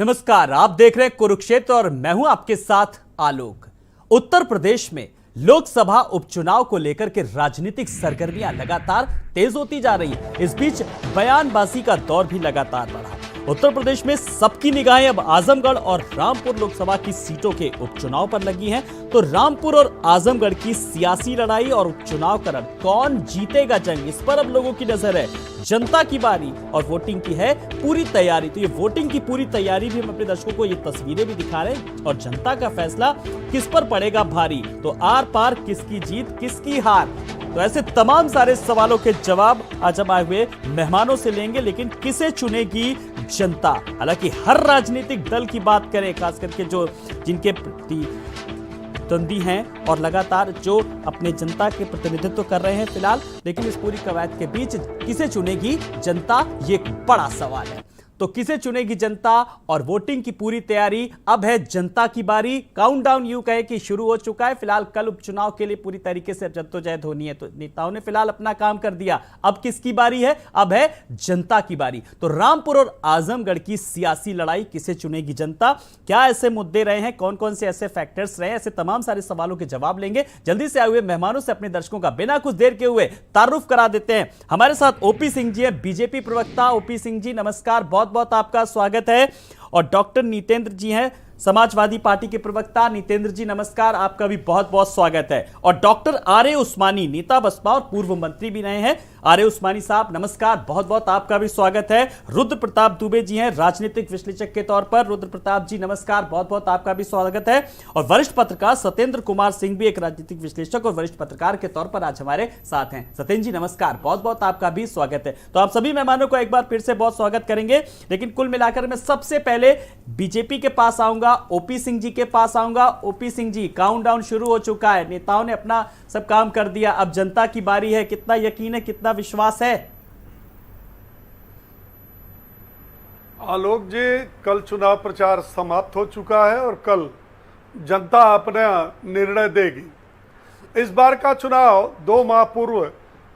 नमस्कार, आप देख रहे हैं कुरुक्षेत्र और मैं हूं आपके साथ आलोक। उत्तर प्रदेश में लोकसभा उपचुनाव को लेकर के राजनीतिक सरगर्मियां लगातार तेज होती जा रही है। इस बीच बयानबाजी का दौर भी लगातार बढ़ा। उत्तर प्रदेश में सबकी निगाहें अब आजमगढ़ और रामपुर लोकसभा की सीटों के उपचुनाव पर लगी हैं। तो रामपुर और आजमगढ़ की सियासी लड़ाई और उपचुनाव का रण, कौन जीतेगा जंग, इस पर अब लोगों की नजर है। जनता की बारी और वोटिंग की है पूरी तैयारी। तो ये वोटिंग की पूरी तैयारी भी हम अपने दर्शकों को ये तस्वीरें भी दिखा रहे हैं और जनता का फैसला किस पर पड़ेगा भारी। तो आर पार किसकी जीत किसकी हार, तो ऐसे तमाम सारे सवालों के जवाब आज हम आए हुए मेहमानों से लेंगे। लेकिन किसे चुनेगी जनता? हालांकि हर राजनीतिक दल की बात करें, खास करके जो जिनके प्रतिद्वंदी हैं और लगातार जो अपने जनता के प्रतिनिधित्व कर रहे हैं फिलहाल, लेकिन इस पूरी कवायद के बीच किसे चुनेगी जनता, ये एक बड़ा सवाल है। तो किसे चुनेगी जनता और वोटिंग की पूरी तैयारी, अब है जनता की बारी। काउंटडाउन यूं कहे कि शुरू हो चुका है। फिलहाल कल उपचुनाव के लिए पूरी तरीके से जद्दोजहद होनी है, तो नेताओं ने फिलहाल अपना काम कर दिया। अब किसकी बारी है? अब है जनता की बारी। तो रामपुर और आजमगढ़ की सियासी लड़ाई, किसे चुनेगी जनता, क्या ऐसे मुद्दे रहे हैं, कौन कौन से ऐसे फैक्टर्स रहे, ऐसे तमाम सारे सवालों के जवाब लेंगे। जल्दी से आए हुए मेहमानों से अपने दर्शकों का बिना कुछ देर के हुए तारुफ करा देते हैं। हमारे साथ ओपी सिंह जी हैं, बीजेपी प्रवक्ता। ओपी सिंह जी नमस्कार, बहुत बहुत आपका स्वागत है। और डॉक्टर नितेंद्र जी हैं, समाजवादी पार्टी के प्रवक्ता। नितेंद्र जी नमस्कार, आपका भी बहुत बहुत स्वागत है। और डॉक्टर आर.ए. उस्मानी, नेता बसपा और पूर्व मंत्री भी रहे हैं। आर.ए. उस्मानी साहब नमस्कार, बहुत बहुत आपका भी स्वागत है। रुद्र प्रताप दुबे जी हैं, राजनीतिक विश्लेषक के तौर पर। रुद्र प्रताप जी नमस्कार, बहुत बहुत आपका भी स्वागत है। और वरिष्ठ पत्रकार सत्येंद्र कुमार सिंह भी एक राजनीतिक विश्लेषक और वरिष्ठ पत्रकार के तौर पर आज हमारे साथ हैं। सत्येंद्र जी नमस्कार, बहुत बहुत आपका भी स्वागत है। तो आप सभी मेहमानों को एक बार फिर से बहुत स्वागत करेंगे। लेकिन कुल मिलाकर मैं सबसे पहले बीजेपी के पास आऊंगा, ओपी सिंह जी के पास आऊंगा। ओपी सिंह जी, काउंटडाउन शुरू हो चुका है, नेताओं ने अपना सब काम कर दिया, अब जनता की बारी है। कितना यकीन है, कितना विश्वास है? आलोक जी, कल चुनाव प्रचार समाप्त हो चुका है और कल जनता अपना निर्णय देगी। इस बार का चुनाव 2 माह पूर्व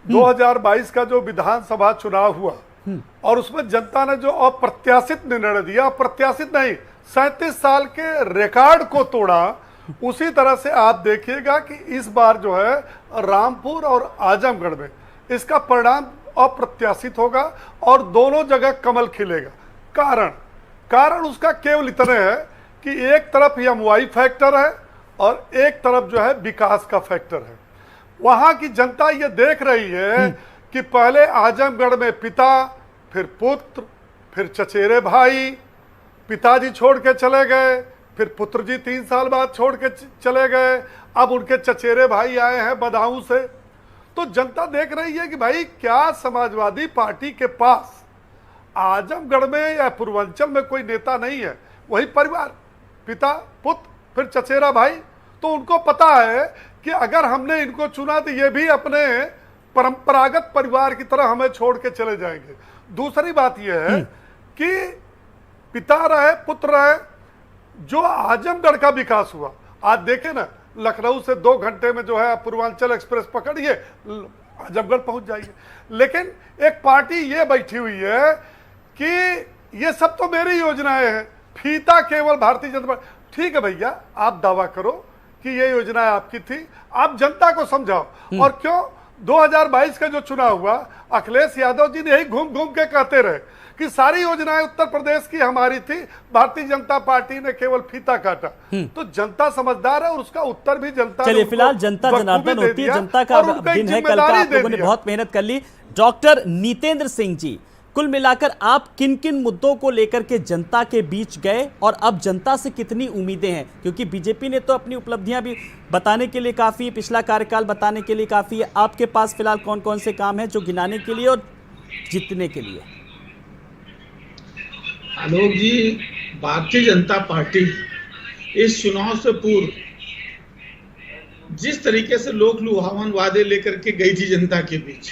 2022 का जो विधानसभा चुनाव हुआ और उसमें जनता ने जो अप्रत्याशित निर्णय दिया, अप्रत्याशित नहीं, 37 साल के रिकॉर्ड को तोड़ा, उसी तरह से आप देखिएगा कि इस बार जो है रामपुर और आजमगढ़ में इसका परिणाम अप्रत्याशित होगा और दोनों जगह कमल खिलेगा। कारण उसका केवल इतने है कि एक तरफ यमुनाई फैक्टर है और एक तरफ जो है विकास का फैक्टर है। वहां की जनता ये देख रही है कि पहले आजमगढ़ में पिता, फिर पुत्र, फिर चचेरे भाई, पिताजी छोड़ के चले गए, फिर पुत्र जी 3 साल बाद छोड़ के चले गए, अब उनके चचेरे भाई आए हैं बदाऊं से। तो जनता देख रही है कि भाई क्या समाजवादी पार्टी के पास आजमगढ़ में या पूर्वांचल में कोई नेता नहीं है, वही परिवार, पिता, पुत्र, फिर चचेरा भाई। तो उनको पता है कि अगर हमने इनको चुना तो ये भी अपने परंपरागत परिवार की तरह हमें छोड़ के चले जाएंगे। दूसरी बात यह है कि पिता रहे, पुत्र रहे, जो आजमगढ़ का विकास हुआ, आज देखे ना, लखनऊ से 2 घंटे में जो है पूर्वांचल एक्सप्रेस पकड़िए, आजमगढ़ पहुंच जाइए। लेकिन एक पार्टी ये बैठी हुई है कि ये सब तो मेरी योजनाएं हैं, फीता केवल भारतीय जनता पार्टी। ठीक है भैया, आप दावा करो कि ये योजनाएं आपकी थी, आप जनता को समझाओ। और क्यों 2022 का जो चुनाव हुआ, अखिलेश यादव जी ने यही घूम घूम के कहते रहे कि सारी योजनाएं उत्तर प्रदेश की हमारी थी, भारतीय जनता पार्टी ने केवल फीता काटा। तो जनता समझदार है और उसका उत्तर भी जनता। चलिए, फिलहाल जनता जनार्दन होती है, जनता का दिन है कल का, आप लोगों ने बहुत मेहनत कर ली। डॉक्टर नितेंद्र सिंह जी, कुल मिलाकर आप किन किन मुद्दों को लेकर के जनता के बीच गए और अब जनता से कितनी उम्मीदें हैं? क्योंकि बीजेपी ने तो अपनी उपलब्धियां भी बताने के लिए काफी, पिछला कार्यकाल बताने के लिए काफी है। आपके पास फिलहाल कौन कौन से काम हैं जो गिनाने के लिए और जीतने के लिए? आलोक जी, भारतीय जनता पार्टी इस चुनाव से पूर्व जिस तरीके से लोक लुभावन वादे लेकर के गई थी जनता के बीच,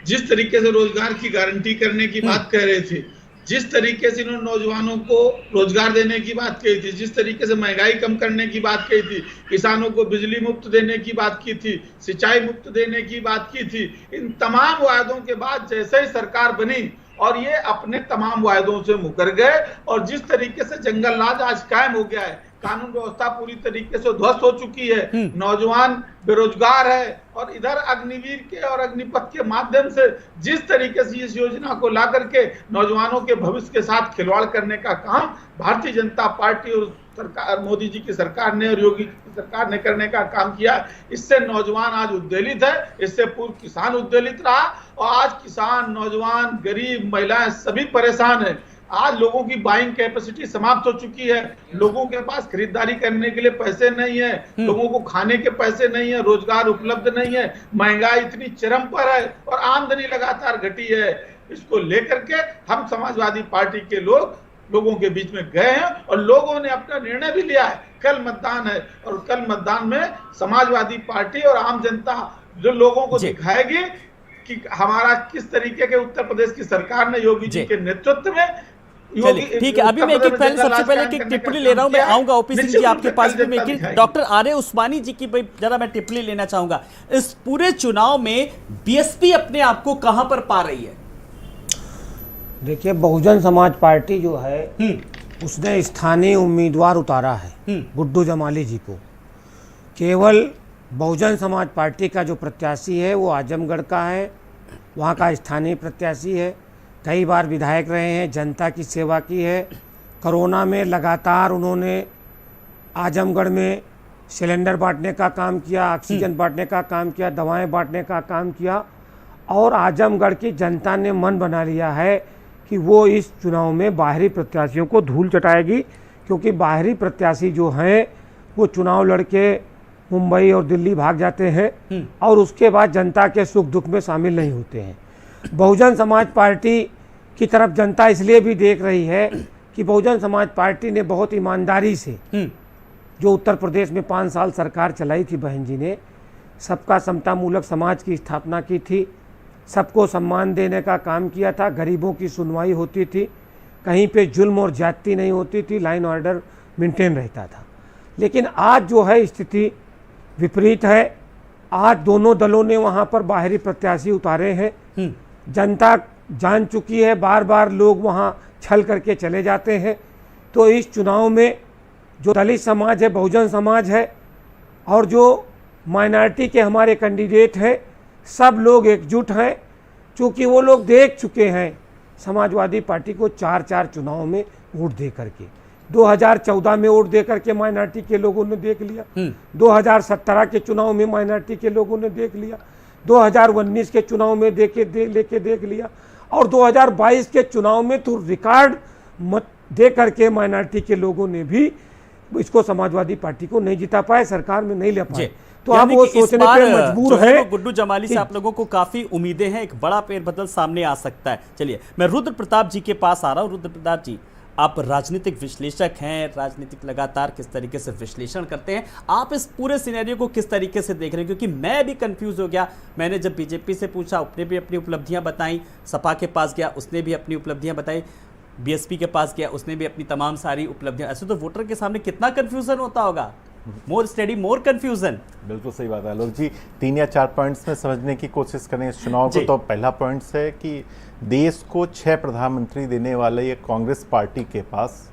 जिस तरीके से रोजगार की गारंटी करने की बात कह रहे थे, जिस तरीके से इन्होंने नौजवानों को रोजगार देने की बात कही थी, जिस तरीके से महंगाई कम करने की बात कही थी, किसानों को बिजली मुफ्त देने की बात की थी, सिंचाई मुफ्त देने की बात की थी, इन तमाम वादों के बाद जैसे ही सरकार बनी और ये अपने तमाम वायदों से मुकर गए। और जिस तरीके से जंगल राज आज कायम हो गया है, कानून व्यवस्था पूरी तरीके से ध्वस्त हो चुकी है, नौजवान बेरोजगार है, और इधर अग्निवीर के और अग्निपथ के माध्यम से जिस तरीके से इस योजना को ला करके नौजवानों के भविष्य के साथ खिलवाड़ करने का काम भारतीय जनता पार्टी और सरकार, मोदी जी की सरकार ने और योगी की सरकार ने करने का काम किया, इससे नौजवान आज उद्वेलित है, इससे पूर्व किसान उद्वेलित रहा, और आज किसान, नौजवान, गरीब, महिलाएं सभी परेशान है। आज लोगों की बाइंग कैपेसिटी समाप्त हो चुकी है, लोगों के पास खरीदारी करने के लिए पैसे नहीं है, लोगों को खाने के पैसे नहीं है, रोजगार उपलब्ध नहीं है, महंगाई इतनी चरम पर है और आमदनी लगातार घटी है। इसको लेकर के हम समाजवादी पार्टी के लोगों के बीच में गए हैं और लोगों ने अपना निर्णय भी लिया है। कल मतदान है और कल मतदान में समाजवादी पार्टी और आम जनता जो लोगों को दिखाएगी कि हमारा किस तरीके के उत्तर प्रदेश की सरकार ने योगी जी के नेतृत्व में। ठीक है, अभी मैं एक पहले सबसे पहले की टिप्पणी ले रहा हूं, मैं आऊंगा ओपी सिंह जी आपके पास भी, मैं डॉक्टर आर्य उस्मानी जी की जरा मैं टिप्पणी लेना चाहूंगा। इस पूरे चुनाव में बीएसपी अपने आप को कहां पर पा रही है? देखिए, बहुजन समाज पार्टी जो है उसने स्थानीय उम्मीदवार उतारा है गुड्डू जमाली जी को। केवल बहुजन समाज पार्टी का जो प्रत्याशी है वो आजमगढ़ का है, वहाँ का स्थानीय प्रत्याशी है, कई बार विधायक रहे हैं, जनता की सेवा की है। कोरोना में लगातार उन्होंने आजमगढ़ में सिलेंडर बांटने का काम किया, ऑक्सीजन बांटने का काम किया, दवाएं बांटने का काम किया, और आजमगढ़ की जनता ने मन बना लिया है कि वो इस चुनाव में बाहरी प्रत्याशियों को धूल चटाएगी, क्योंकि बाहरी प्रत्याशी जो हैं वो चुनाव लड़के मुंबई और दिल्ली भाग जाते हैं और उसके बाद जनता के सुख दुख में शामिल नहीं होते हैं। बहुजन समाज पार्टी की तरफ जनता इसलिए भी देख रही है कि बहुजन समाज पार्टी ने बहुत ईमानदारी से जो उत्तर प्रदेश में 5 साल सरकार चलाई थी, बहन जी ने सबका समतामूलक समाज की स्थापना की थी, सबको सम्मान देने का काम किया था, गरीबों की सुनवाई होती थी, कहीं पे जुल्म और ज्यादती नहीं होती थी, लाइन ऑर्डर मेंटेन रहता था। लेकिन आज जो है स्थिति विपरीत है। आज दोनों दलों ने वहाँ पर बाहरी प्रत्याशी उतारे हैं। जनता जान चुकी है, बार बार लोग वहाँ छल करके चले जाते हैं। तो इस चुनाव में जो दलित समाज है, बहुजन समाज है और जो माइनॉरिटी के हमारे कैंडिडेट हैं, सब लोग एकजुट हैं, क्योंकि वो लोग देख चुके हैं समाजवादी पार्टी को 4 चुनाव में वोट दे करके। 2014 में वोट दे करके माइनॉरिटी के लोगों ने देख लिया, 2017 के चुनाव में माइनॉरिटी के लोगों ने देख लिया, 2019 के चुनाव में लेके देख लिया, और 2022 के चुनाव में तो रिकॉर्ड मत दे करके माइनॉरिटी के लोगों ने भी इसको समाजवादी पार्टी को नहीं जिता पाए, सरकार में नहीं ले पाए। तो अब वो सोचने पे मजबूर है। गुड्डू जमाली से आप लोगों को काफी उम्मीदें हैं, एक बड़ा फेरबदल सामने आ सकता है। चलिए मैं रुद्र प्रताप जी के पास आ रहा हूं। रुद्र प्रताप जी, आप राजनीतिक विश्लेषक हैं, राजनीतिक लगातार किस तरीके से विश्लेषण करते हैं, आप इस पूरे सिनेरियो को किस तरीके से देख रहे हैं? क्योंकि मैं भी कंफ्यूज हो गया। मैंने जब बीजेपी से पूछा, उसने भी अपनी उपलब्धियां बताई, सपा के पास गया, उसने भी अपनी उपलब्धियां बताई, बीएसपी के पास गया, उसने भी अपनी तमाम सारी उपलब्धियां। ऐसे तो वोटर के सामने कितना कंफ्यूजन होता होगा, मोर स्टडी मोर कंफ्यूजन। बिल्कुल सही बात है आलोक जी। 3 या 4 पॉइंट्स में समझने की कोशिश करें इस चुनाव को, तो पहला पॉइंट है कि देश को 6 प्रधानमंत्री देने वाले ये कांग्रेस पार्टी के पास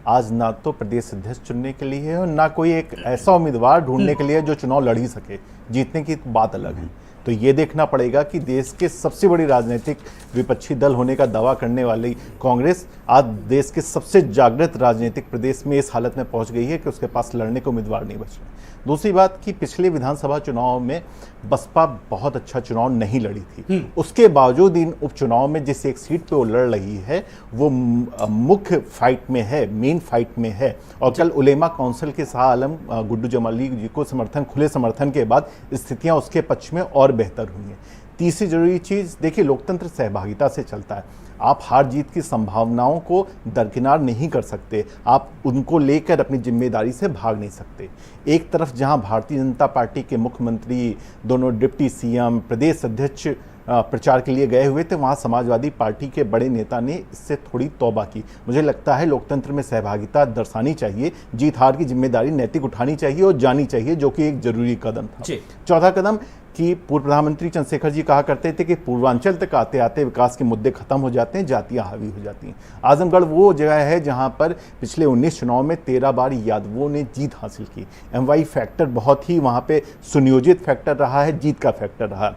आज ना तो प्रदेश अध्यक्ष चुनने के लिए है और ना कोई एक ऐसा उम्मीदवार ढूंढने के लिए जो चुनाव लड़ ही सके। जीतने की बात अलग है। तो ये देखना पड़ेगा कि देश के सबसे बड़ी राजनीतिक विपक्षी दल होने का दावा करने वाली कांग्रेस आज देश के सबसे जागृत राजनीतिक प्रदेश में इस हालत में पहुंच गई है कि उसके पास लड़ने को उम्मीदवार नहीं बच रहे। दूसरी बात कि पिछले विधानसभा चुनाव में बसपा बहुत अच्छा चुनाव नहीं लड़ी थी, उसके बावजूद इन उपचुनाव में जिस एक सीट पे वो लड़ रही है वो मुख्य फाइट में है, मेन फाइट में है। और कल उलेमा काउंसिल के शाह आलम गुड्डू जमाली जी को खुले समर्थन के बाद स्थितियां उसके पक्ष में और बेहतर हुई हैं। तीसरी जरूरी चीज देखिए, लोकतंत्र सहभागिता से चलता है। आप हार जीत की संभावनाओं को दरकिनार नहीं कर सकते, आप उनको लेकर अपनी जिम्मेदारी से भाग नहीं सकते। एक तरफ जहां भारतीय जनता पार्टी के मुख्यमंत्री, दोनों डिप्टी सीएम, प्रदेश अध्यक्ष प्रचार के लिए गए हुए थे, वहां समाजवादी पार्टी के बड़े नेता ने इससे थोड़ी तौबा की। मुझे लगता है लोकतंत्र में सहभागिता दर्शानी चाहिए, जीत हार की जिम्मेदारी नैतिक उठानी चाहिए और जानी चाहिए, जो कि एक जरूरी कदम था। चौथा कदम कि पूर्व प्रधानमंत्री चंद्रशेखर जी कहा करते थे कि पूर्वांचल तक आते आते विकास के मुद्दे खत्म हो जाते हैं, जातियां हावी हो जाती हैं। आजमगढ़ वो जगह है जहां पर पिछले 19 चुनाव में 13 बार यादवों ने जीत हासिल की। MY फैक्टर बहुत ही वहां पे सुनियोजित फैक्टर रहा है, जीत का फैक्टर रहा।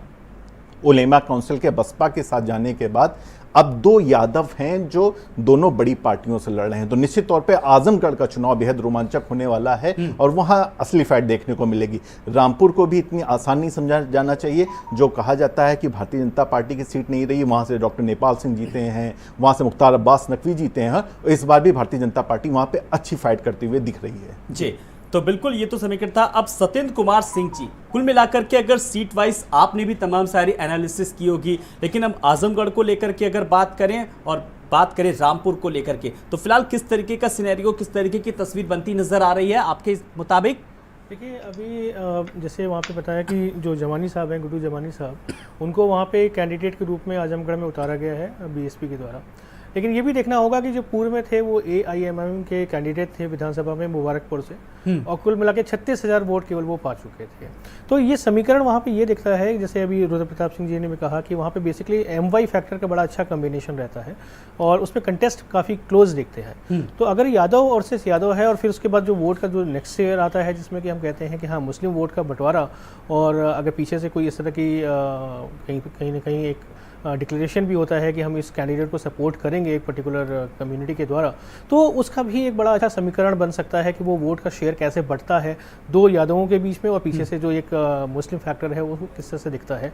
उलेमा काउंसिल के बसपा के साथ जाने के बाद अब 2 यादव हैं जो दोनों बड़ी पार्टियों से लड़ रहे हैं, तो निश्चित तौर पे आजमगढ़ का चुनाव बेहद रोमांचक होने वाला है और वहां असली फाइट देखने को मिलेगी। रामपुर को भी इतनी आसान नहीं समझा जाना चाहिए। जो कहा जाता है कि भारतीय जनता पार्टी की सीट नहीं रही, वहां से डॉक्टर नेपाल सिंह जीते हैं, वहां से मुख्तार अब्बास नकवी जीते हैं, इस बार भी भारतीय जनता पार्टी वहां पे अच्छी फाइट करती हुई दिख रही है। जी, तो बिल्कुल ये तो समीकरण था। अब सत्येंद्र कुमार सिंह जी, कुल मिलाकर के अगर सीट वाइज आपने भी तमाम सारी एनालिसिस की होगी, लेकिन हम आजमगढ़ को लेकर के अगर बात करें और बात करें रामपुर को लेकर के, तो फिलहाल किस तरीके का सिनेरियो, किस तरीके की तस्वीर बनती नजर आ रही है आपके मुताबिक? देखिए, अभी जैसे वहाँ पे बताया कि जो जमानी साहब हैं, गुड्डू जमानी साहब, उनको वहाँ पे कैंडिडेट के रूप में आजमगढ़ में उतारा गया है BSP के द्वारा। लेकिन ये भी देखना होगा कि जो पूर्व में थे वो AIMM के कैंडिडेट थे विधानसभा में मुबारकपुर से, और कुल मिला के 36,000 वोट केवल वो पा चुके थे। तो ये समीकरण वहाँ पे ये दिखता है, जैसे अभी रुद्र प्रताप सिंह जी ने भी कहा कि वहाँ पे बेसिकली MY फैक्टर का बड़ा अच्छा कम्बिनेशन रहता है और उसमें कंटेस्ट काफ़ी क्लोज दिखते हैं। तो अगर यादव और सिर्फ यादव है और फिर उसके बाद जो वोट का जो नेक्स्ट ईयर आता है जिसमें कि हम कहते हैं कि हाँ मुस्लिम वोट का बंटवारा, और अगर पीछे से कोई इस तरह की कहीं ना कहीं एक डिक्लेरेशन भी होता है कि हम इस कैंडिडेट को सपोर्ट करेंगे एक पर्टिकुलर कम्युनिटी के द्वारा, तो उसका भी एक बड़ा अच्छा समीकरण बन सकता है कि वो वोट का शेयर कैसे बढ़ता है 2 यादवों के बीच में, और पीछे से जो एक मुस्लिम फैक्टर है वो किस तरह से दिखता है।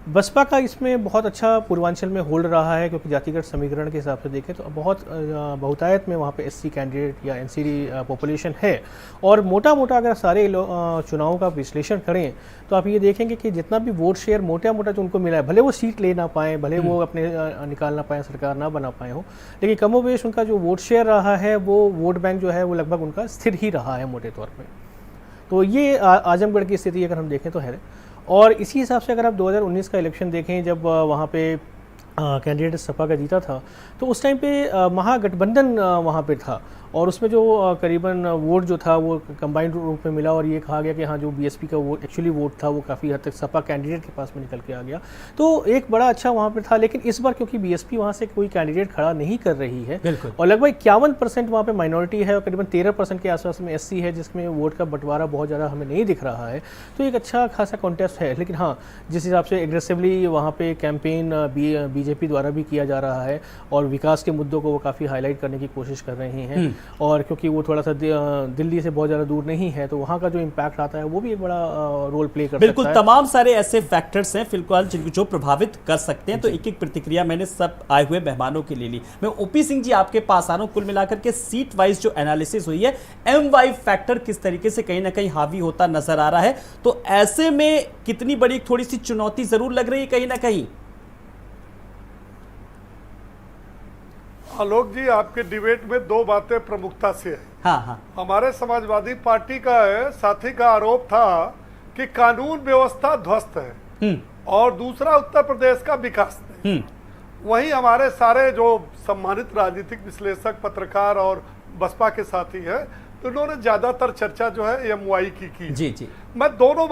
बसपा का इसमें बहुत अच्छा पूर्वांचल में होल्ड रहा है, क्योंकि जातिगत समीकरण के हिसाब से देखें तो बहुत बहुतायत में वहाँ पे SC कैंडिडेट या NCD पॉपुलेशन है। और मोटा मोटा अगर सारे चुनावों का विश्लेषण करें तो आप ये देखेंगे कि जितना भी वोट शेयर मोटा मोटा जो उनको मिला है, भले वो सीट ले ना पाएँ, भले वो अपने निकाल ना पाएँ, सरकार ना बना पाए हो, लेकिन कमोबेश उनका जो वोट शेयर रहा है वो वोट बैंक जो है वो लगभग उनका स्थिर ही रहा है मोटे तौर पर। तो ये आजमगढ़ की स्थिति अगर हम देखें तो है। और इसी हिसाब से अगर आप 2019 का इलेक्शन देखें, जब वहाँ पे कैंडिडेट सपा का जीता था, तो उस टाइम पे महागठबंधन वहाँ पे था, और उसमें जो करीबन वोट जो था वो कंबाइंड रूप में मिला, और ये कहा गया कि हाँ जो BSP का वोट एक्चुअली वोट था वो काफ़ी हद तक सपा कैंडिडेट के पास में निकल के आ गया। तो एक बड़ा अच्छा वहाँ पे था। लेकिन इस बार क्योंकि BSP वहाँ से कोई कैंडिडेट खड़ा नहीं कर रही है, और लगभग 51% वहाँ पे माइनॉरिटी है और करीबन 13% के आसपास में SC है, जिसमें वोट का बंटवारा बहुत ज़्यादा हमें नहीं दिख रहा है। तो एक अच्छा खासा कॉन्टेस्ट है। लेकिन हाँ, जिस हिसाब से एग्रेसिवली वहाँ पे कैंपेन BJP द्वारा भी किया जा रहा है, और विकास के मुद्दों को वो काफ़ी हाईलाइट करने की कोशिश कर रहे हैं, और क्योंकि वो थोड़ा सा दिल्ली से बहुत ज़्यादा दूर नहीं है, तो वहाँ का जो इम्पैक्ट आता है वो भी एक बड़ा रोल प्ले कर सकता है। बिल्कुल, तमाम सारे ऐसे फैक्टर्स हैं फिलहाल जो प्रभावित कर सकते हैं। तो एक एक प्रतिक्रिया मैंने सब आए हुए मेहमानों के लिए ली। मैं OP सिंह जी आपके पास आ रहा हूँ। कुल मिलाकर के सीट वाइज जो एनालिसिस हुई है, MY फैक्टर किस तरीके से कहीं ना कहीं हावी होता नजर आ रहा है, तो ऐसे में कितनी बड़ी थोड़ी सी चुनौती जरूर लग रही है कहीं ना कहीं? आलोक जी, आपके डिबेट में 2 बातें प्रमुखता से है। हाँ। हमारे समाजवादी पार्टी का साथी का आरोप था कि कानून व्यवस्था ध्वस्त है, और दूसरा उत्तर प्रदेश का विकास नहीं। वहीं हमारे सारे जो सम्मानित राजनीतिक विश्लेषक, पत्रकार और बसपा के साथी हैं, तो उन्होंने ज्यादातर चर्चा जो है MY की जी। मैं दोनों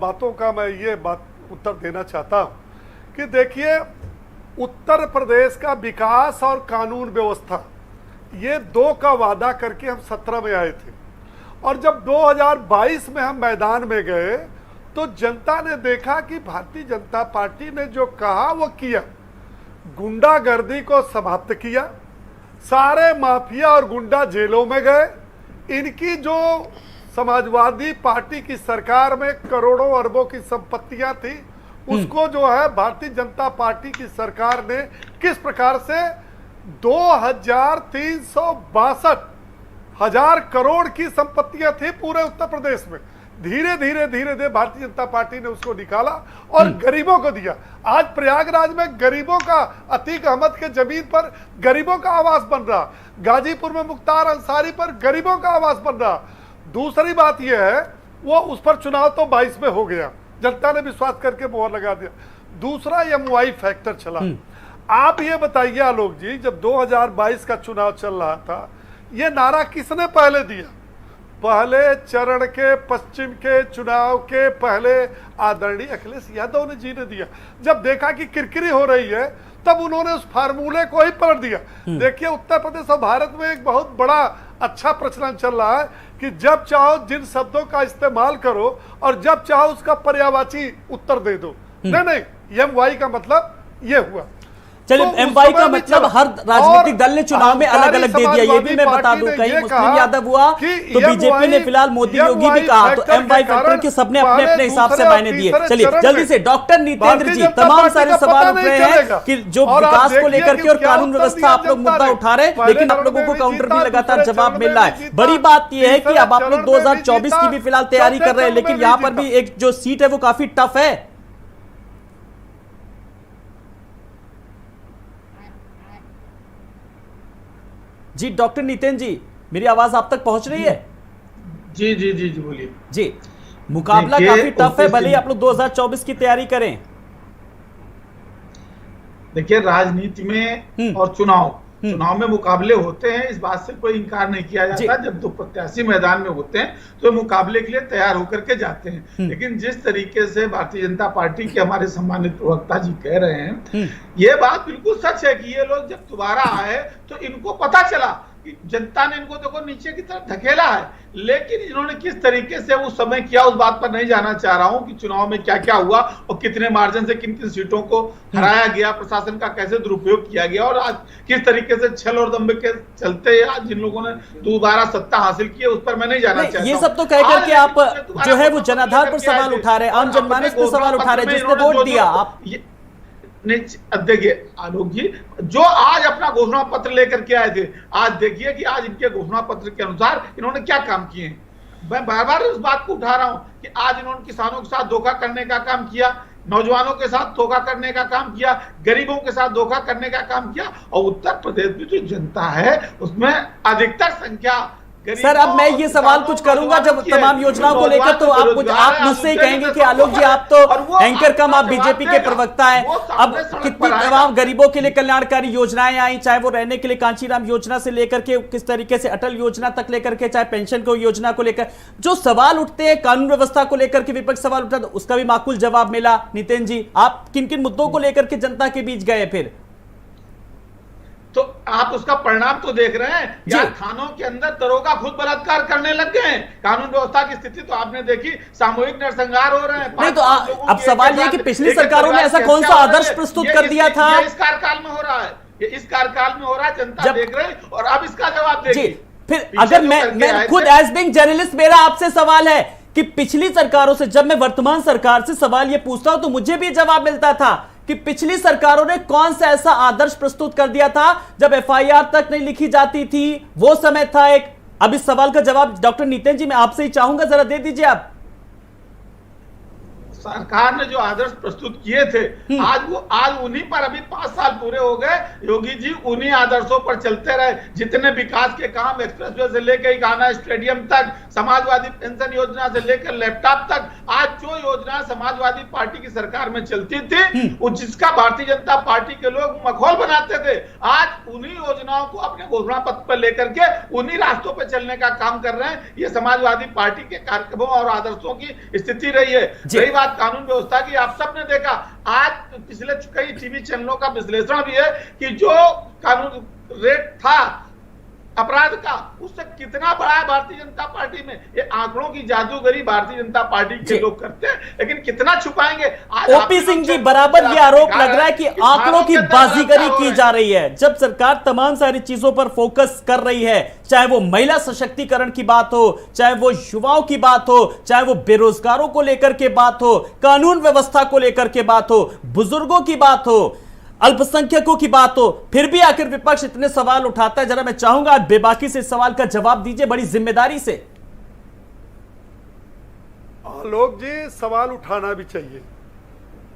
बातों का मैं ये बात उत्तर देना चाहता हूँ कि देखिए, उत्तर प्रदेश का विकास और कानून व्यवस्था, ये 2 का वादा करके हम 17 में आए थे, और जब 2022 में हम मैदान में गए तो जनता ने देखा कि भारतीय जनता पार्टी ने जो कहा वो किया। गुंडागर्दी को समाप्त किया, सारे माफिया और गुंडा जेलों में गए। इनकी जो समाजवादी पार्टी की सरकार में करोड़ों अरबों की संपत्तियां थी, उसको जो है भारतीय जनता पार्टी की सरकार ने किस प्रकार से 2,362,000 करोड़ की संपत्तियां थी पूरे उत्तर प्रदेश में, धीरे धीरे भारतीय जनता पार्टी ने उसको निकाला और गरीबों को दिया। आज प्रयागराज में गरीबों का, अतीक अहमद के जमीन पर गरीबों का आवास बन रहा, गाजीपुर में मुख्तार अंसारी पर गरीबों का आवास बन रहा। दूसरी बात यह है, वो उस पर चुनाव तो 22 में हो गया, जनता ने विश्वास करके मोहर लगा दिया। दूसरा MY फैक्टर चला। आप ये बताइए आलोक जी, जब 2022 का चुनाव चल रहा था, ये नारा किसने पहले दिया? पहले चरण के पश्चिम के चुनाव के पहले आदरणीय अखिलेश यादव ने जीने दिया। जब देखा कि किरकिरी हो रही है तब उन्होंने उस फार्मूले को ही पलट दिया। देखिए उत्तर प्रदेश और भारत में एक बहुत बड़ा अच्छा प्रचलन चल रहा है कि जब चाहो जिन शब्दों का इस्तेमाल करो और जब चाहो उसका पर्यायवाची उत्तर दे दो। नहीं MY का मतलब ये हुआ। चलिए MY का मतलब हर राजनीतिक दल ने चुनाव में अलग अलग दे दिया। ये भी मैं बता दूं, कहीं मुस्लिम यादव हुआ तो बीजेपी ने फिलहाल मोदी योगी भी कहा, तो MY फैक्टर के सबने अपने अपने हिसाब से मायने दिए। चलिए जल्दी से डॉक्टर नितेंद्र जी, तमाम सारे सवाल उठ रहे हैं कि जो विकास को लेकर के और कानून व्यवस्था आप लोग मुद्दा उठा रहे हैं, लेकिन आप लोगों को काउंटर भी लगातार जवाब मिल रहा है। बड़ी बात यह है कि अब आप लोग 2024 की भी फिलहाल तैयारी कर रहे हैं, लेकिन यहाँ पर भी एक जो सीट है वो काफी टफ है। जी डॉक्टर नितेंद्र जी, मेरी आवाज आप तक पहुंच रही है? जी जी जी जी बोलिए। जी, मुकाबला काफी टफ है, भले ही आप लोग 2024 की तैयारी करें। देखिए राजनीति में और चुनाव में मुकाबले होते हैं, इस बात से कोई इंकार नहीं किया जाता। जब दो प्रत्याशी मैदान में होते हैं तो मुकाबले के लिए तैयार होकर के जाते हैं। लेकिन जिस तरीके से भारतीय जनता पार्टी के हमारे सम्मानित प्रवक्ता जी कह रहे हैं, ये बात बिल्कुल सच है कि ये लोग जब दोबारा आए तो इनको पता चला कि जनता ने इनको देखो नीचे की तरफ धकेला है, लेकिन इन्होंने किस तरीके से उस समय किया उस बात पर नहीं जाना चाह रहा हूं कि चुनाव में क्या क्या हुआ और कितने मार्जिन से किन किन सीटों को हराया गया, प्रशासन का कैसे दुरुपयोग किया गया और आज किस तरीके से छल और दंभ के चलते आज जिन लोगों ने दोबारा सत्ता हासिल की है उस पर मैं नहीं जाना चाहता। ये सब तो कह करके आप जो है वो जनाधार पर सवाल उठा रहे हैं, आम जनमानस पर सवाल उठा रहे हैं, जिसने वोट दिया। आप देखिए आलोक जी, जो आज अपना घोषणा पत्र लेकर के आए थे, आज देखिए कि आज इनके घोषणा पत्र के अनुसार इन्होंने क्या काम किए हैं। मैं बार बार उस बात को उठा रहा हूं कि आज इन्होंने किसानों के साथ धोखा करने का काम किया, नौजवानों के साथ धोखा करने का काम किया, गरीबों के साथ धोखा करने का काम किया, और उत्तर प्रदेश की जो जनता है उसमें अधिकतर संख्या। सर अब मैं ये सवाल कुछ करूंगा जब तमाम योजनाओं को लेकर, तो आप मुझसे ही कहेंगे कि आलोक जी आप तो एंकर कम, आप बीजेपी के प्रवक्ता हैं। अब कितनी तमाम गरीबों के लिए कल्याणकारी योजनाएं आई, चाहे वो रहने के लिए कांचीराम योजना से लेकर के किस तरीके से अटल योजना तक लेकर के, चाहे पेंशन को योजना को लेकर जो सवाल उठते हैं, कानून व्यवस्था को लेकर के विपक्ष सवाल उठा, तो उसका भी माकूल जवाब मिला। नितिन जी, आप किन किन मुद्दों को लेकर के जनता के बीच गए फिर? तो आप उसका परिणाम तो देख रहे हैं यार, थानों के अंदर दरोगा खुद बलात्कार करने लग गए हैं। कानून व्यवस्था की स्थिति तो आपने देखी, सामूहिक नरसंहार हो रहे हैं। नहीं तो अब सवाल ये कि पिछली सरकारों ने ऐसा कौन सा आदर्श प्रस्तुत कर दिया था? इस कार्यकाल में हो रहा है, ये इस कार्यकाल में हो रहा है, जनता देख रही और अब इसका जवाब देगी। फिर अगर मैं खुद एज बीइंग जर्नलिस्ट, मेरा आपसे सवाल है कि पिछली सरकारों से जब मैं वर्तमान सरकार से सवाल ये पूछता हूं तो मुझे भी जवाब मिलता था कि पिछली सरकारों ने कौन सा ऐसा आदर्श प्रस्तुत कर दिया था जब FIR तक नहीं लिखी जाती थी, वो समय था एक। अब इस सवाल का जवाब डॉक्टर नितेंद्र जी मैं आपसे ही चाहूंगा, जरा दे दीजिए आप। सरकार ने जो आदर्श प्रस्तुत किए थे आज उन्हीं पर अभी 5 साल पूरे हो गए। योगी जी उन्हीं आदर्शों पर चलते रहे। जितने विकास के काम एक्सप्रेसवे से लेकर गाना स्टेडियम तक, समाजवादी पेंशन योजना से लेकर लैपटॉप तक, आज जो योजना समाजवादी पार्टी की सरकार में चलती थी जिसका भारतीय जनता पार्टी के लोग मखौल बनाते थे, आज उन्हीं योजनाओं को अपने घोषणा पत्र पर लेकर के उन्हीं रास्तों पर चलने का काम कर रहे हैं। ये समाजवादी पार्टी के कार्यक्रमों और आदर्शों की स्थिति रही है। रही बात कानून व्यवस्था की, आप सबने देखा आज पिछले कई टीवी चैनलों का विश्लेषण भी है कि जो कानून रेट था अपराध का उससे कितना बड़ा है भारतीय जनता पार्टी में। ये आंकड़ों की जादूगरी भारतीय जनता पार्टी के लोग करते हैं, लेकिन कितना छुपाएंगे। ओपी सिंह जी, बराबर ये आरोप लग रहा है कि आंकड़ों की बाजीगरी की जा रही है। जब सरकार तमाम सारी चीजों पर फोकस कर रही है, चाहे वो महिला सशक्तिकरण की बात हो, चाहे वो युवाओं की बात हो, चाहे वो बेरोजगारों को लेकर के बात हो, कानून व्यवस्था को लेकर के बात हो, बुजुर्गों की बात हो, अल्पसंख्यकों की बात हो, फिर भी आखिर विपक्ष इतने सवाल उठाता है। जरा मैं चाहूंगा आप बेबाकी से सवाल का जवाब दीजिए, बड़ी जिम्मेदारी से। आलोक जी, सवाल उठाना भी चाहिए।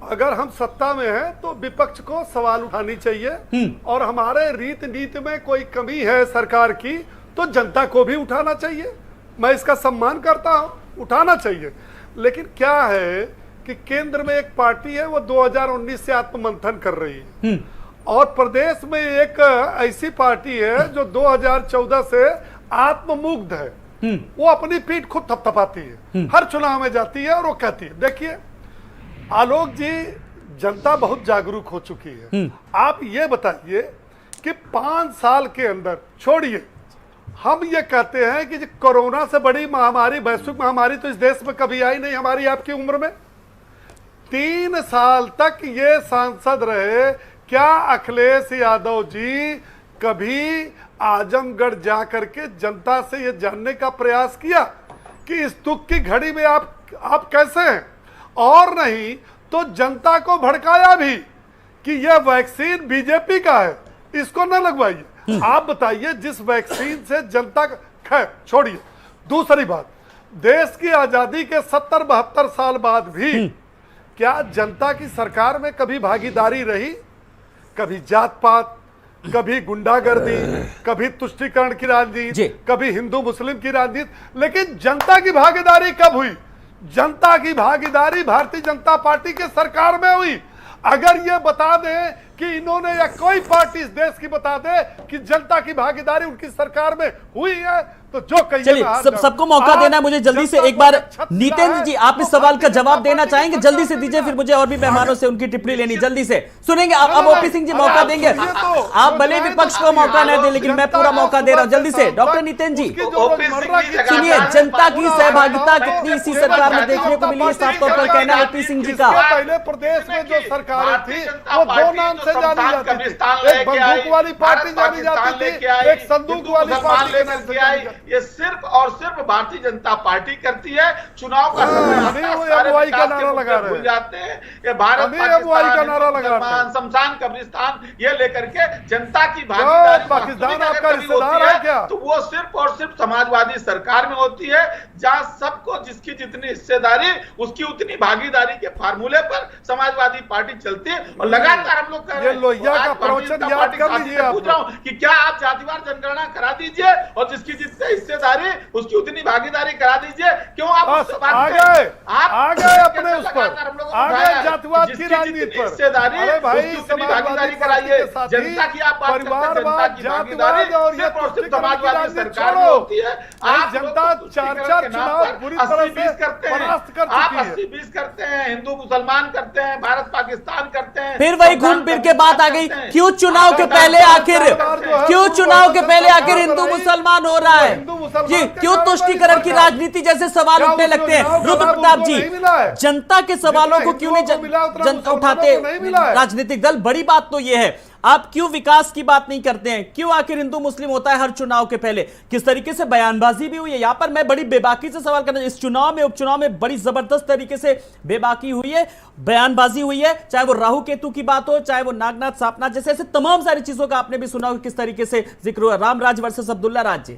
अगर हम सत्ता में हैं तो विपक्ष को सवाल उठानी चाहिए, और हमारे रीत नीति में कोई कमी है सरकार की तो जनता को भी उठाना चाहिए। मैं इसका सम्मान करता हूं, उठाना चाहिए। लेकिन क्या है कि केंद्र में एक पार्टी है वो 2019 से आत्ममंथन कर रही है, और प्रदेश में एक ऐसी पार्टी है जो 2014 से आत्ममुग्ध है। वो अपनी पीठ खुद थपथपाती है, हर चुनाव में जाती है और वो कहती है। देखिए आलोक जी, जनता बहुत जागरूक हो चुकी है। आप ये बताइए कि 5 साल के अंदर, छोड़िए हम ये कहते हैं कि कोरोना से बड़ी महामारी, वैश्विक महामारी तो इस देश में कभी आई नहीं हमारी आपकी उम्र में। 3 साल तक ये सांसद रहे, क्या अखिलेश यादव जी कभी आजमगढ़ जा करके जनता से ये जानने का प्रयास किया कि इस दुख की घड़ी में आप कैसे हैं? और नहीं तो जनता को भड़काया भी कि यह वैक्सीन बीजेपी का है, इसको न लगवाइए। आप बताइए, जिस वैक्सीन से जनता, खैर छोड़िए। दूसरी बात, देश की आजादी के 70-72 साल बाद भी क्या जनता की सरकार में कभी भागीदारी रही? कभी जात पात, कभी गुंडागर्दी, कभी तुष्टीकरण की राजनीति, कभी हिंदू मुस्लिम की राजनीति, लेकिन जनता की भागीदारी कब हुई? जनता की भागीदारी भारतीय जनता पार्टी के सरकार में हुई। अगर ये बता दें कि इन्होंने या कोई पार्टी इस देश की बता दे कि जनता की भागीदारी उनकी सरकार में हुई है, तो जो कहिए। चलिए, सबको मौका देना है। मुझे जल्दी से एक बार नितेंद्र जी, आप इस सवाल का जवाब देना चाहेंगे? जल्दी से दीजिए, फिर मुझे और भी मेहमानों से उनकी टिप्पणी लेनी। जल्दी से सुनेंगे। अब ओपी सिंह जी मौका देंगे, आप भले विपक्ष को मौका नहीं दे, लेकिन मैं पूरा मौका दे रहा हूं। जल्दी से डॉक्टर नितेंद्र जी सुनिए, जनता की सहभागिता कितनी इसी सरकार में देखने को मिली है, साफ तौर पर कहना है ओपी सिंह जी का। पहले प्रदेश में जो सरकारें थी वो 2 नाम से जानी जाती थी, एक बंदूक वाली पार्टी जानी जाती थी, एक संदूक वाली पार्टी के नाम से जानी जाती थी। ये सिर्फ और सिर्फ भारतीय जनता पार्टी करती है। चुनाव का समय का नारा लगा रहे भूल जाते हैं। ये भारत का नारा लगा रहे हैं, शमशान कब्रिस्तान ये लेकर के जनता की भागीदारी पाकिस्तान आपका रिश्तेदार है क्या? तो वो सिर्फ और सिर्फ समाजवादी सरकार में होती है, जहां सबको जिसकी जितनी हिस्सेदारी उसकी उतनी भागीदारी के फार्मूले पर समाजवादी पार्टी चलती है। और लगातार हम लोग कर रहे हैं, लोहिया का प्रवचन याद कर लीजिए। पूछ रहा हूं कि क्या आप जातिवार जनगणना करा दीजिए और जिसकी जितनी हिस्सेदारी उसकी उतनी भागीदारी करा दीजिए। क्यों आप आ गए अपने उस पर, आ गए जातिवाद की राजनीति पर। हिस्सेदारी अरे भाई, उतनी भागीदारी कराइए। जनता की आप बात करते हैं, जनता की भागीदारी और ये समाजवादी सरकार में होती है। आप जनता 4 चुनाव पूरी तरह से परास्त कर आप चुकी है। 80-20 करते हैं, हिंदू मुसलमान करते हैं, भारत पाकिस्तान करते हैं, फिर वही घूम फिर के बात आ गई। क्यों चुनाव के पहले आखिर हिंदू मुसलमान हो रहा है? जी, क्यों तुष्टीकरण की राजनीति जैसे सवाल उठने लगते हैं? रुद्र प्रताप जी, जनता के सवालों को क्यों नहीं जनता उठाते राजनीतिक दल? बड़ी बात तो यह है, आप क्यों विकास की बात नहीं करते हैं? क्यों आखिर हिंदू मुस्लिम होता है हर चुनाव के पहले? किस तरीके से बयानबाजी भी हुई है यहां पर? मैं बड़ी बेबाकी से सवाल करना, इस चुनाव में उपचुनाव में बड़ी जबरदस्त तरीके से बेबाकी हुई है, बयानबाजी हुई है, चाहे वो राहु केतु की बात हो, चाहे वो नागनाथ सापनाथ, जैसे ऐसे तमाम सारी चीजों का आपने भी सुना हो किस तरीके से जिक्र हुआ। रामराज वर्सेस अब्दुल्ला राज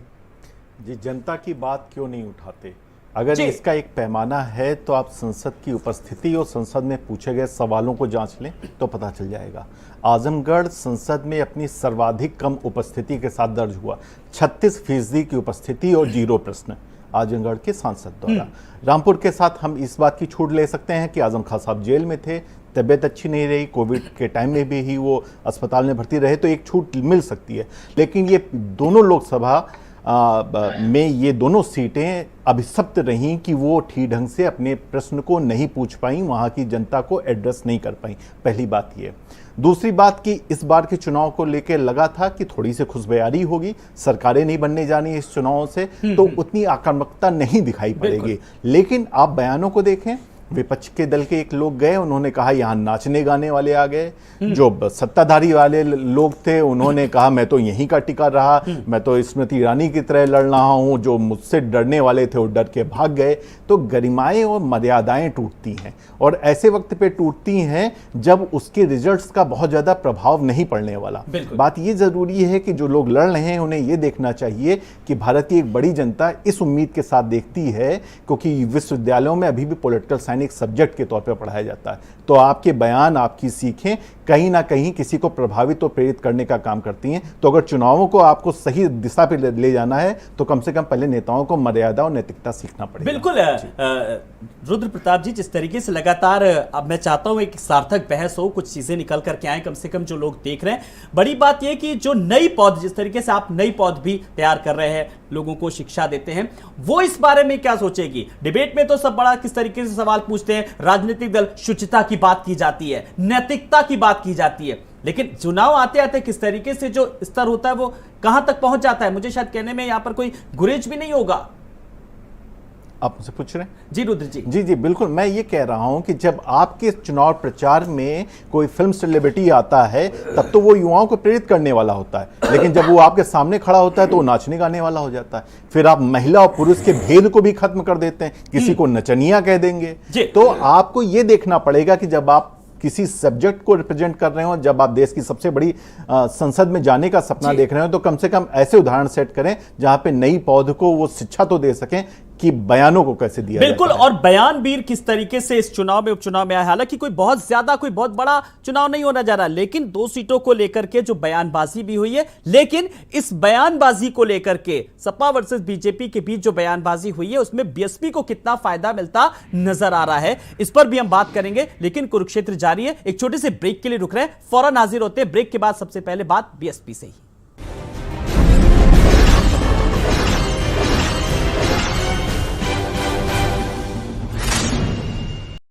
जी, जनता की बात क्यों नहीं उठाते? अगर इसका एक पैमाना है तो आप संसद की उपस्थिति और संसद में पूछे गए सवालों को जांच लें तो पता चल जाएगा। आजमगढ़ संसद में अपनी सर्वाधिक कम उपस्थिति के साथ दर्ज हुआ, 36% की उपस्थिति और 0 प्रश्न आजमगढ़ के सांसद द्वारा। रामपुर के साथ हम इस बात की छूट ले सकते हैं कि आजम खान साहब जेल में थे, तबीयत अच्छी नहीं रही, कोविड के टाइम में भी ही वो अस्पताल में भर्ती रहे, तो एक छूट मिल सकती है। लेकिन ये दोनों लोकसभा में ये दोनों सीटें अभिशप्त रहीं कि वो ठीक ढंग से अपने प्रश्न को नहीं पूछ पाई, वहाँ की जनता को एड्रेस नहीं कर पाई। पहली बात ये। दूसरी बात कि इस बार के चुनाव को लेकर लगा था कि थोड़ी सी खुशबयारी होगी, सरकारें नहीं बनने जानी इस चुनाव से, तो उतनी आक्रामकता नहीं दिखाई पड़ेगी। लेकिन आप बयानों को देखें, विपक्ष के दल के एक लोग गए, उन्होंने कहा यहाँ नाचने गाने वाले आ गए। जो सत्ताधारी वाले लोग थे उन्होंने कहा मैं तो यहीं का टिका रहा, मैं तो स्मृति ईरानी की तरह लड़ रहा हूँ। जो मुझसे डरने वाले थे वो डर के भाग गए। तो गरिमाएं और मर्यादाएं टूटती हैं, और ऐसे वक्त पे टूटती हैं जब उसके रिजल्ट्स का बहुत ज़्यादा प्रभाव नहीं पड़ने वाला। बात ये ज़रूरी है कि जो लोग लड़ रहे हैं उन्हें ये देखना चाहिए कि भारत की एक बड़ी जनता इस उम्मीद के साथ देखती है, क्योंकि विश्वविद्यालयों में अभी भी पॉलिटिकल साइंस एक सब्जेक्ट के तौर पर पढ़ाया जाता है, तो आपके बयान, आपकी सीखें कहीं ना कहीं किसी को प्रभावित और प्रेरित करने का काम करती हैं। तो अगर चुनावों को आपको सही दिशा पर ले जाना है तो कम से कम पहले नेताओं को मर्यादा और नैतिकता सीखना पड़ेगा। बिल्कुल रुद्र प्रताप जी, जिस तरीके से लगातार अब मैं चाहता हूं एक सार्थक बहस हो, कुछ चीजें निकल करके आए, कम से कम जो लोग देख रहे हैं। बड़ी बात यह कि जो नई पौध, जिस तरीके से आप नई पौध भी तैयार कर रहे हैं, लोगों को शिक्षा देते हैं, वो इस बारे में क्या सोचेगी? डिबेट में तो सब बड़ा किस तरीके से सवाल पूछते हैं, राजनीतिक दल शुचिता की बात की जाती है, नैतिकता की बात की जाती है, लेकिन चुनाव आते आते किस तरीके से जो स्तर होता है वो कहां तक पहुंच जाता है, मुझे शायद कहने में यहां पर कोई गुरेज भी नहीं होगा। आप मुझसे पूछ रहे हैं? जी रुद्र जी। जी जी बिल्कुल, मैं ये कह रहा हूं कि जब आपके चुनाव प्रचार में कोई फिल्म सेलिब्रिटी आता है तब तो वो युवाओं को प्रेरित करने वाला होता है, लेकिन जब वो आपके सामने खड़ा होता है तो वो नाचने गाने वाला हो जाता है। फिर आप महिला और पुरुष के भेद को भी खत्म कर देते हैं, किसी को नचनिया कह देंगे। तो आपको ये देखना पड़ेगा कि जब आप किसी सब्जेक्ट को रिप्रेजेंट कर रहे हो, जब आप देश की सबसे बड़ी संसद में जाने का सपना देख रहे हो, तो कम से कम ऐसे उदाहरण सेट करें जहां पे नई पौध को वो शिक्षा तो दे सकें कि बयानों को कैसे दिया बिल्कुल जाता है। और बयानवीर किस तरीके से इस चुनाव में उपचुनाव में आया। हालांकि कोई बहुत बड़ा चुनाव नहीं होना जा रहा, लेकिन 2 सीटों को लेकर के जो बयानबाजी भी हुई है, लेकिन इस बयानबाजी को लेकर के सपा वर्सेस बीजेपी के बीच जो बयानबाजी हुई है उसमें बीएसपी को कितना फायदा मिलता नजर आ रहा है, इस पर भी हम बात करेंगे। लेकिन कुरुक्षेत्र जारी है, एक छोटे से ब्रेक के लिए रुक रहे हैं, फौरन हाजिर होते हैं। ब्रेक के बाद सबसे पहले बात बीएसपी से ही।